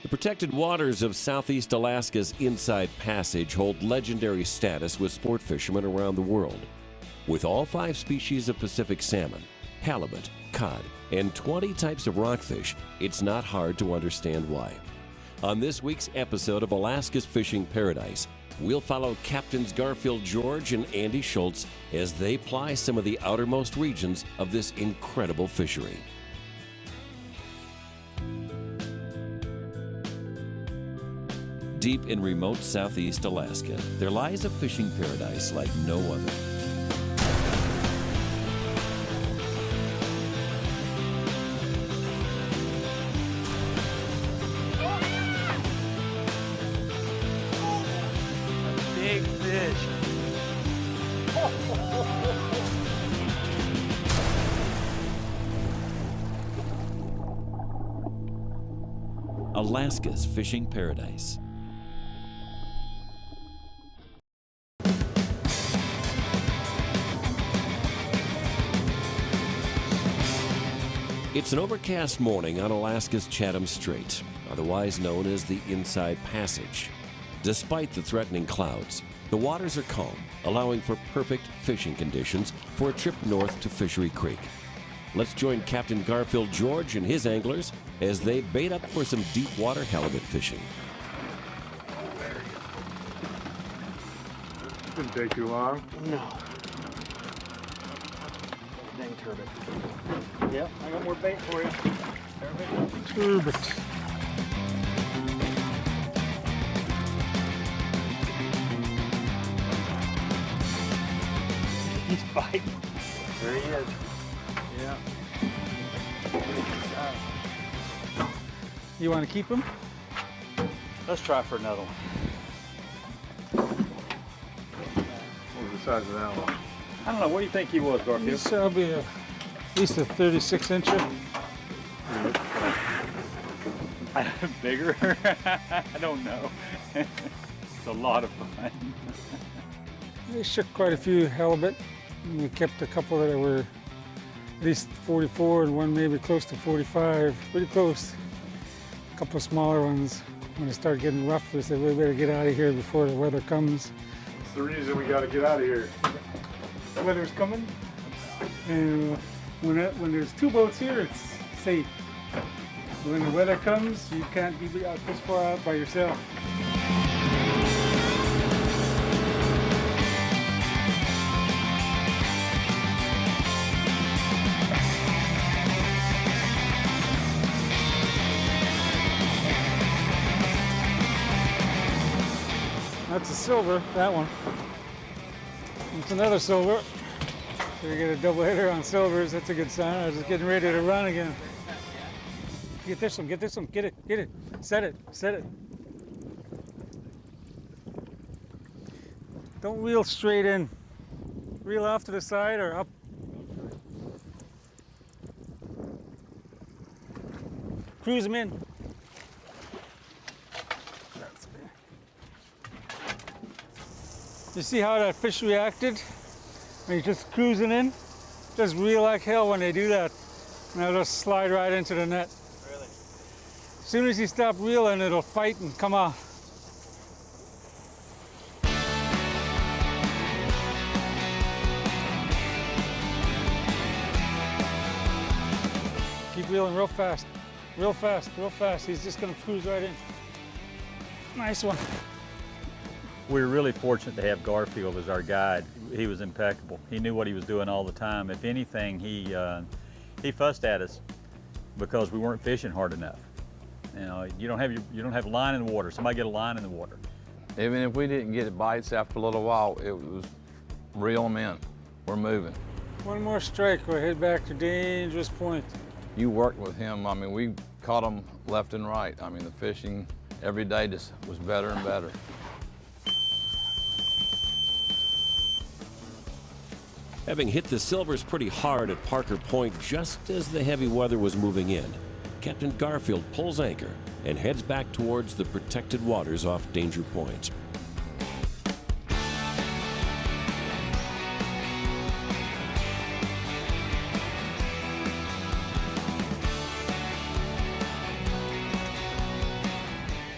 The protected waters of southeast Alaska's Inside Passage hold legendary status with sport fishermen around the world. With all 5 species of Pacific salmon, halibut, cod, and 20 types of rockfish, it's not hard to understand why. On this week's episode of Alaska's Fishing Paradise, we'll follow Captains Garfield George and Andy Schultz as they ply some of the outermost regions of this incredible fishery. Deep in remote southeast Alaska, there lies a fishing paradise like no other. Big fish. Alaska's fishing paradise. It's an overcast morning on Alaska's Chatham Strait, otherwise known as the Inside Passage. Despite the threatening clouds, the waters are calm, allowing for perfect fishing conditions for a trip north to Fishery Creek. Let's join Captain Garfield George and his anglers as they bait up for some deep water halibut fishing. Didn't take too long. No. Dang turbot. Yep, I got more bait for you. Turbot. He's biting. There he is. Yeah. You want to keep him? Let's try for another one. What was the size of that one? I don't know. What do you think he was, Garfield? This will be at least a 36-incher. Bigger? I don't know. It's a lot of fun. We shook quite a few halibut. And we kept a couple that were at least 44 and one maybe close to 45. Pretty close. A couple of smaller ones. When it started getting rough, we said we better get out of here before the weather comes. It's the reason we got to get out of here. The weather's coming. And when there's 2 boats here, it's safe. When the weather comes, you can't be out this far out by yourself. That's a silver, that one. It's another silver. So you get a double hitter on silvers, that's a good sign. I was just getting ready to run again. Get this one, get it. Set it. Don't reel straight in. Reel off to the side or up. Cruise them in. You see how that fish reacted? When he's just cruising in? Just reel like hell when they do that. And they'll just slide right into the net. Really? As soon as you stop reeling, it'll fight and come off. Keep reeling real fast. Real fast. He's just gonna cruise right in. Nice one. We were really fortunate to have Garfield as our guide. He was impeccable. He knew what he was doing all the time. If anything, he fussed at us because we weren't fishing hard enough. You know, you don't have a line in the water. Somebody get a line in the water. Even if we didn't get bites after a little while, it was reel them in. We're moving. One more strike, we'll head back to dangerous point. You worked with him. I mean, we caught them left and right. I mean, the fishing every day just was better and better. Having hit the silvers pretty hard at Parker Point just as the heavy weather was moving in, Captain Garfield pulls anchor and heads back towards the protected waters off Danger Point.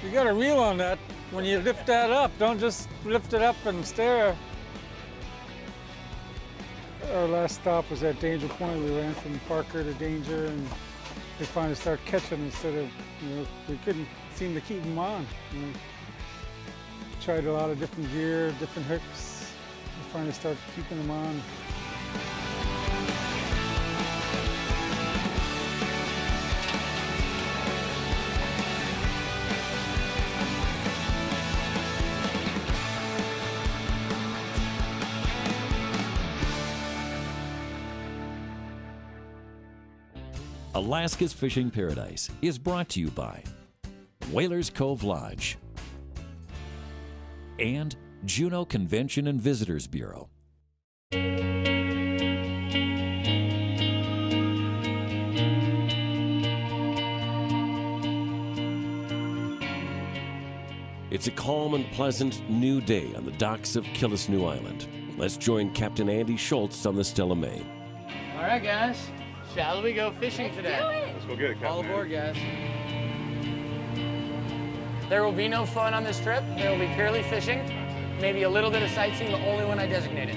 You got a reel on that. When you lift that up, don't just lift it up and stare. Our last stop was at Danger Point. We ran from Parker to Danger, and we finally started catching instead of, we couldn't seem to keep them on. Tried a lot of different gear, different hooks. We finally started keeping them on. Alaska's Fishing Paradise is brought to you by Whalers Cove Lodge and Juneau Convention and Visitors Bureau. It's a calm and pleasant new day on the docks of Killisnoo Island. Let's join Captain Andy Schultz on the Stella Maine. All right, guys. Shall we go fishing today? Let's go get it, Captain. All aboard, guys. There will be no fun on this trip. There will be purely fishing, maybe a little bit of sightseeing, but only when I designate it.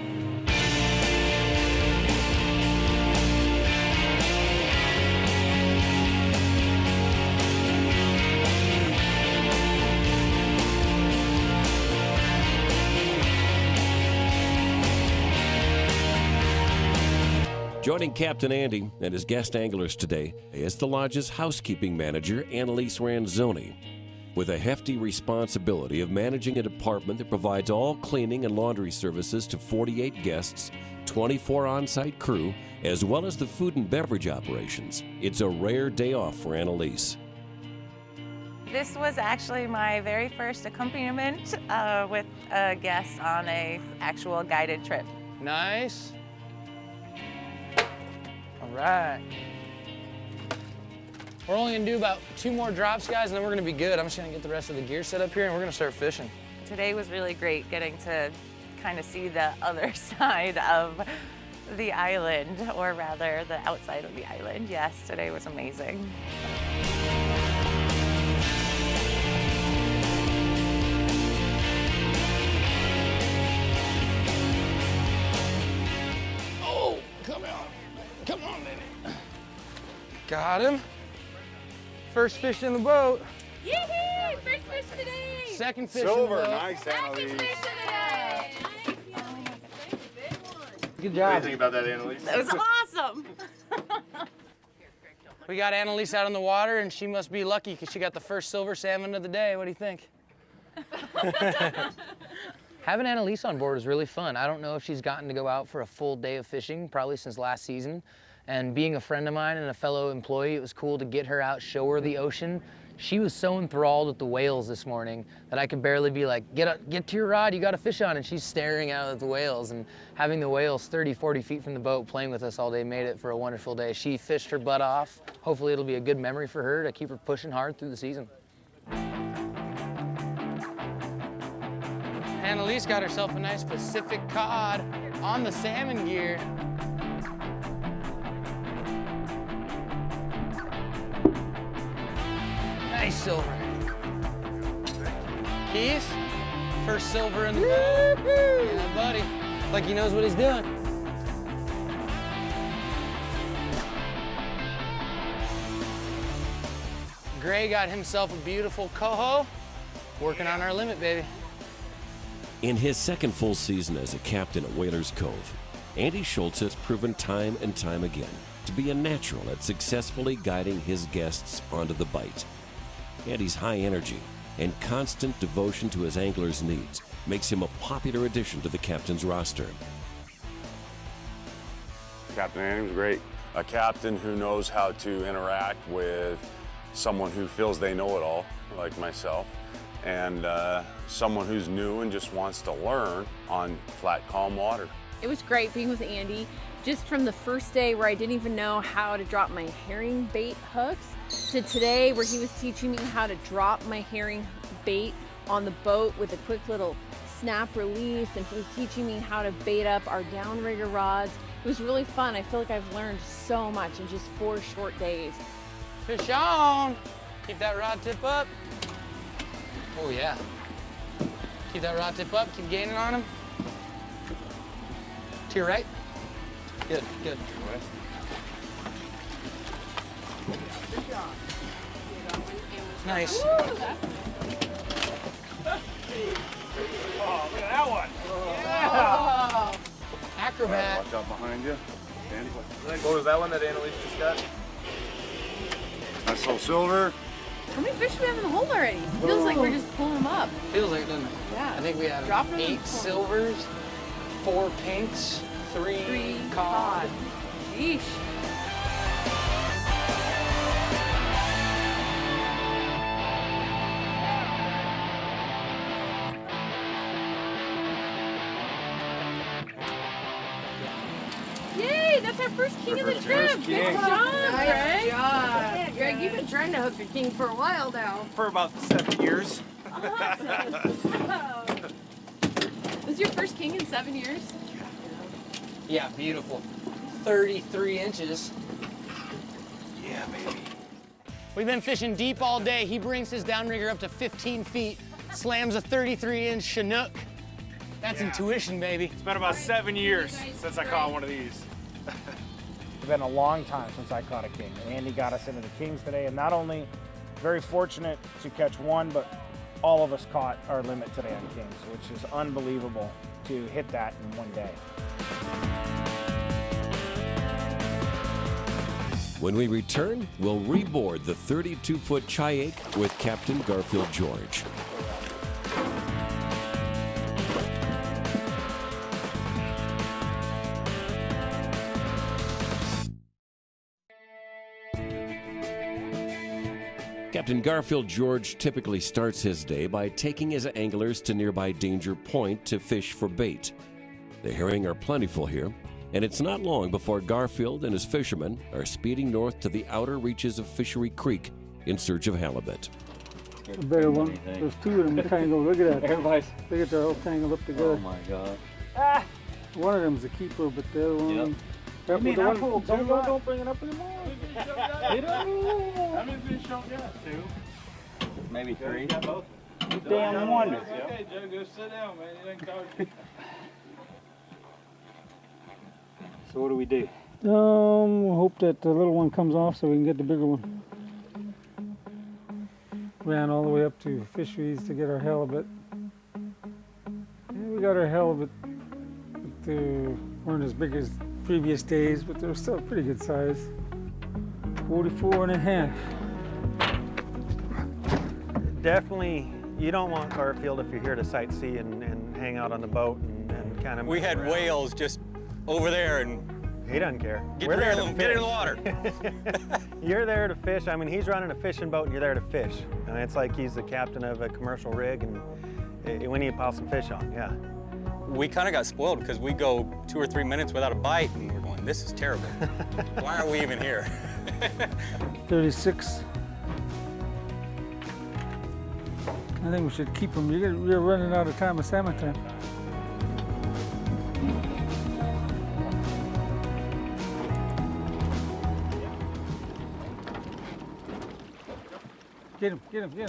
Joining Captain Andy and his guest anglers today is the lodge's housekeeping manager, Annaleise Ranzoni. With a hefty responsibility of managing a department that provides all cleaning and laundry services to 48 guests, 24 on-site crew, as well as the food and beverage operations, it's a rare day off for Annaleise. This was actually my very first accompaniment with a guest on an actual guided trip. Nice. All right. We're only gonna do about 2 more drops, guys, and then we're gonna be good. I'm just gonna get the rest of the gear set up here, and we're gonna start fishing. Today was really great getting to kind of see the other side of the island, or rather the outside of the island. Yes, today was amazing. Oh, come on. Come on, baby. Got him. First fish in the boat. Yee-hee! First fish today! Second fish Silver, in the boat. nice, Second Annaleise. fish of the day! Good What job. do you think about that, Annaleise? That was awesome. We got Annaleise out on the water, and she must be lucky because she got the first silver salmon of the day. What do you think? Having Annaleise on board is really fun. I don't know if she's gotten to go out for a full day of fishing, probably since last season. And being a friend of mine and a fellow employee, it was cool to get her out, show her the ocean. She was so enthralled with the whales this morning that I could barely be like, get to your rod, you got a fish on, and she's staring out at the whales. And having the whales 30, 40 feet from the boat playing with us all day made it for a wonderful day. She fished her butt off. Hopefully it'll be a good memory for her to keep her pushing hard through the season. Annaleise got herself a nice Pacific cod on the salmon gear. Nice silver. Keys, first silver in the boat. Yeah, buddy. Like he knows what he's doing. Gray got himself a beautiful coho. Working on our limit, baby. In his second full season as a captain at Whalers Cove, Andy Schultz has proven time and time again to be a natural at successfully guiding his guests onto the bite. Andy's high energy and constant devotion to his anglers' needs makes him a popular addition to the captain's roster. Captain Andrew was great. A captain who knows how to interact with someone who feels they know it all, like myself, and someone who's new and just wants to learn on flat, calm water. It was great being with Andy. Just from the first day where I didn't even know how to drop my herring bait hooks to today where he was teaching me how to drop my herring bait on the boat with a quick little snap release, and he was teaching me how to bait up our downrigger rods. It was really fun. I feel like I've learned so much in just 4 short days. Fish on. Keep that rod tip up. Oh, yeah. Keep that rod tip up, keep gaining on him. To your right. Good, good. Nice. Oh, look at that one. Yeah. Acrobat. Watch out behind you. Andy. What was that one that Annaleise just got? Nice little silver. How many fish do we have in the hole already? Feels like we're just pulling them up. Feels like it, doesn't it? Yeah. I think we have Dropping them 8 and pulling. silvers, 4 pinks, 3 cod. Sheesh. Yay, that's our first king of the trip. Good job, Greg. Yeah, Greg, you've been trying to hook a king for a while now. For about 7 years. Awesome. This is your first king in 7 years? Yeah, beautiful. 33 inches. Yeah, baby. We've been fishing deep all day. He brings his downrigger up to 15 feet, slams a 33-inch Chinook. That's intuition, baby. It's been about 7 years since I caught one of these. It's been a long time since I caught a king, and Andy got us into the kings today, and not only very fortunate to catch one, but all of us caught our limit today on kings, which is unbelievable to hit that in one day. When we return, we'll reboard the 32-foot Chayake with Captain Garfield George. Captain Garfield George typically starts his day by taking his anglers to nearby Danger Point to fish for bait. The herring are plentiful here, and it's not long before Garfield and his fishermen are speeding north to the outer reaches of Fishery Creek in search of halibut. A better one. There's 2 of them tangled. Look at that. Everybody's. Look at they're all tangled up together. Oh my God. Ah! One of them's a keeper, but the other one. Yep. Don't bring it up anymore. How many fish y'all got? 2? Maybe 3. Both. Damn wonder. Okay, Joe, go sit down, man. You didn't call you. So what do we do? Hope that the little one comes off so we can get the bigger one. Ran all the way up to fisheries to get our halibut. Yeah, we got our halibut, but they weren't as big as previous days, but they're still pretty good size. 44 and a half. Definitely, you don't want Garfield if you're here to sightsee and hang out on the boat and kind of. We had whales just over there, and he doesn't care. Get We're there to in the water. You're there to fish. I mean, he's running a fishing boat, and you're there to fish. And it's like he's the captain of a commercial rig, and we need to pile some fish on. Yeah. We kind of got spoiled because we go 2 or 3 minutes without a bite, and we're going, "This is terrible. Why are we even here?" 36. I think we should keep them. You're running out of time of salmon time. Get him.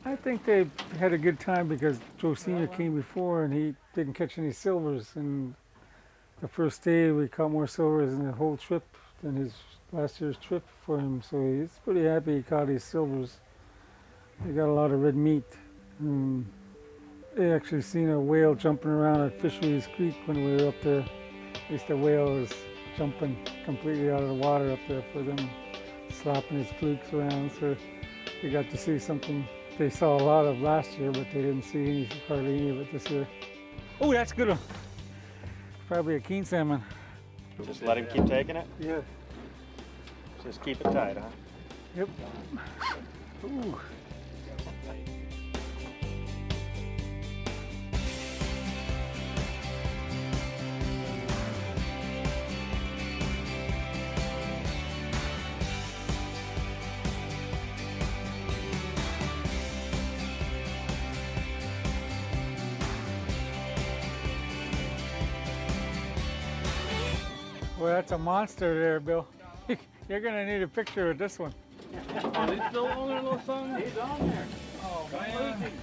I think they had a good time because Joe Sr. came before and he didn't catch any silvers. And the first day we caught more silvers in the whole trip than his last year's trip for him. So he's pretty happy he caught his silvers. They got a lot of red meat. They actually seen a whale jumping around at Fisheries Creek when we were up there. At least the whale was jumping completely out of the water up there for them, slapping his flukes around. So they got to see something they saw a lot of last year, but they didn't see hardly any of it this year. Oh, that's a good one. Probably a king salmon. Just let him keep taking it? Yeah. Just keep it tight, huh? Yep. Ooh. Well, that's a monster there, Bill. You're gonna need a picture of this one. Is he still on there, little son? He's on there.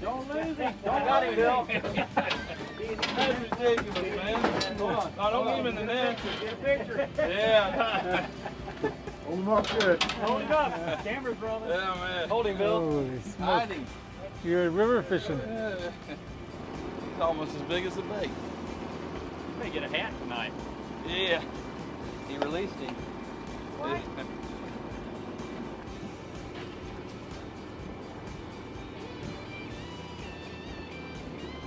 Don't lose him. Don't got him, Bill. That's ridiculous, man. Come on. No, don't get him in the net. Get a picture. Yeah. Hold him up good. Hold him up. Camera's rolling. Yeah, man. Hold him, Bill. Holy smoke. Hide him. You're river fishing. It's almost as big as a bait. You may get a hat tonight. Yeah. He released him. What?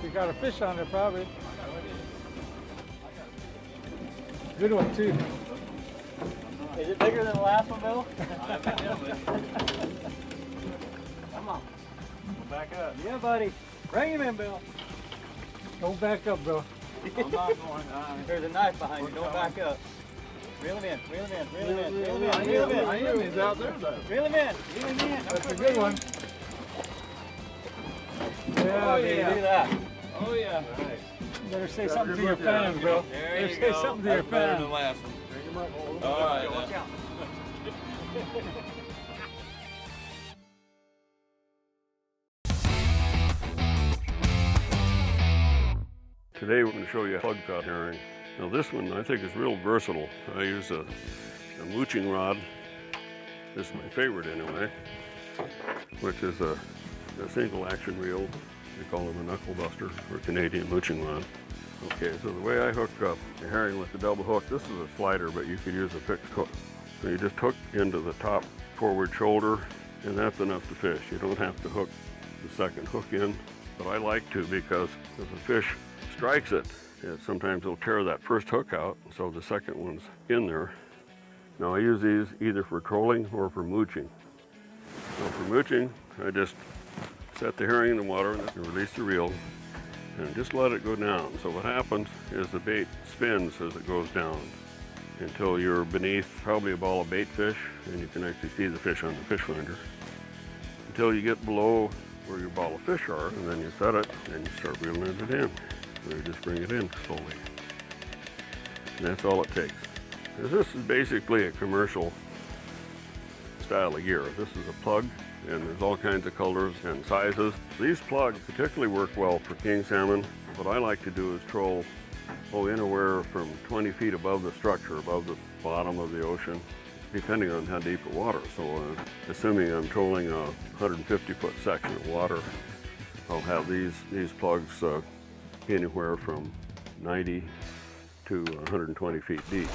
You got a fish on there probably. Good one too. Is it bigger than the last one, Bill? Come on. Back up. Yeah, buddy. Bring him in, Bill. Don't back up, bro. I'm not going. There's a knife behind you. Don't back up. Reel him in. Reel him in. Reel him in. Reel him in. Reel him in. I am. He's out there, though. Reel him in. Reel him in. That's a good one. Yeah, Oh, baby. yeah. Look at that. Oh, yeah. You better say something to your fans, bro. There Better you say go. something to your That's better than fans. the last one. All right. Watch out. Today we're going to show you a plug caught herring. Now this one I think is real versatile. I use a mooching rod. This is my favorite anyway, which is a single action reel. They call them a knuckle buster or Canadian mooching rod. Okay, so the way I hook up a herring with the double hook, this is a slider, but you could use a fixed hook. So you just hook into the top forward shoulder, and that's enough to fish. You don't have to hook the second hook in, but I like to because if a fish strikes it, sometimes it'll tear that first hook out, so the second one's in there. Now I use these either for trolling or for mooching. So for mooching, I just set the herring in the water and release the reel and just let it go down. So what happens is the bait spins as it goes down until you're beneath probably a ball of bait fish, and you can actually see the fish on the fish finder, until you get below where your ball of fish are, and then you set it and you start reeling it in. So you just bring it in slowly. And that's all it takes. This is basically a commercial style of gear. This is a plug, and there's all kinds of colors and sizes. These plugs particularly work well for king salmon. What I like to do is troll anywhere from 20 feet above the structure, above the bottom of the ocean, depending on how deep the water. So assuming I'm trolling a 150-foot section of water, I'll have these plugs anywhere from 90 to 120 feet deep.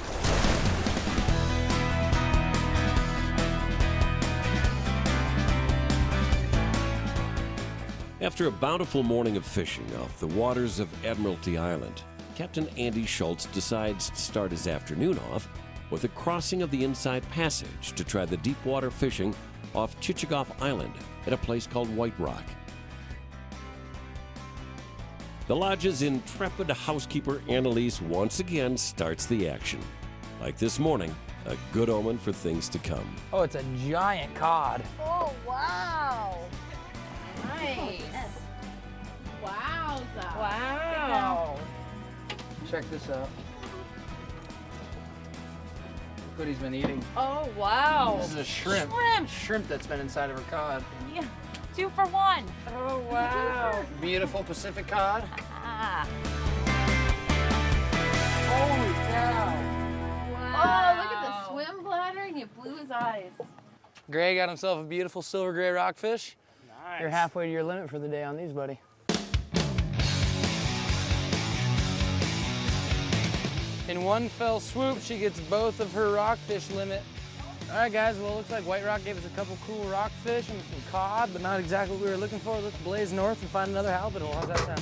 After a bountiful morning of fishing off the waters of Admiralty Island, Captain Andy Schultz decides to start his afternoon off with a crossing of the Inside Passage to try the deep water fishing off Chichagof Island at a place called White Rock. The lodge's intrepid housekeeper Annaleise once again starts the action. Like this morning, a good omen for things to come. Oh, it's a giant cod. Oh, wow. Nice. Wowza. Wow. Check this out. Look what he's been eating. Oh, wow. This is a shrimp. Shrimp that's been inside of her cod. Yeah, 2 for 1. Oh, wow. Beautiful Pacific cod. Ah. Holy cow. Wow. Oh, look at the swim bladder, and you blew his eyes. Gray got himself a beautiful silver gray rockfish. Nice. You're halfway to your limit for the day on these, buddy. In one fell swoop, she gets both of her rockfish limit. All right, guys, well, it looks like White Rock gave us a couple cool rockfish and some cod, but not exactly what we were looking for. Let's blaze north and find another halibut hole. How's that sound?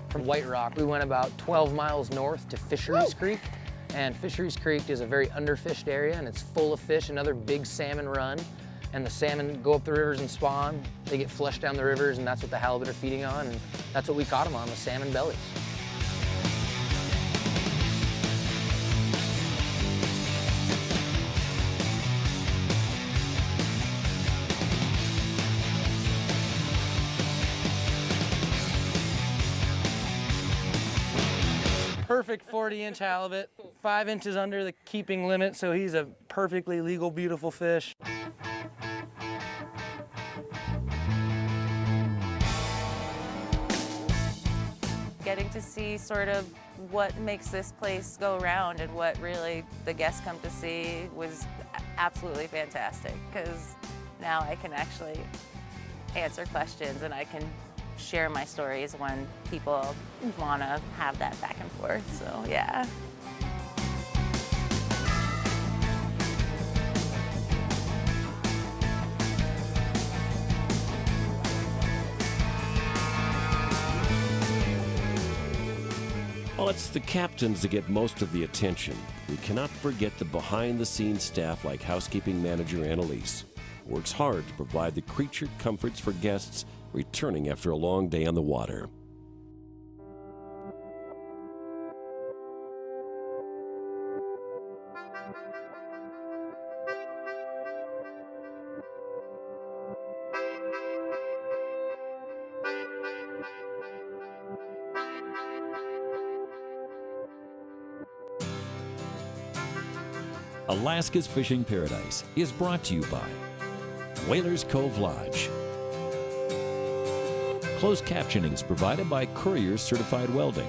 From White Rock, we went about 12 miles north to Fisheries Creek. And Fisheries Creek is a very underfished area, and it's full of fish, another big salmon run. And the salmon go up the rivers and spawn. They get flushed down the rivers, and that's what the halibut are feeding on, and that's what we caught them on, the salmon bellies. perfect 40-inch halibut, 5 inches under the keeping limit, so he's a perfectly legal, beautiful fish. Getting to see sort of what makes this place go round and what really the guests come to see was absolutely fantastic, because now I can actually answer questions and I can share my stories when people want to have that back and forth, so yeah. While it's the captains that get most of the attention, we cannot forget the behind-the-scenes staff like housekeeping manager Annaleise, who works hard to provide the creatured comforts for guests returning after a long day on the water. Alaska's Fishing Paradise is brought to you by Whalers Cove Lodge. Closed captioning is provided by Courier Certified Welding.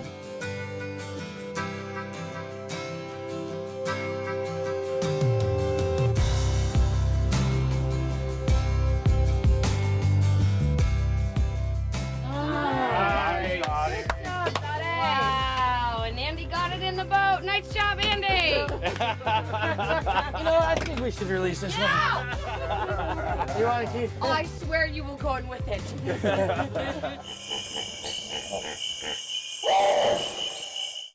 Wow, and Andy got it in the boat. Nice job, Andy. You know, I think we should release this one. You want to keep it? I swear you will go in with it.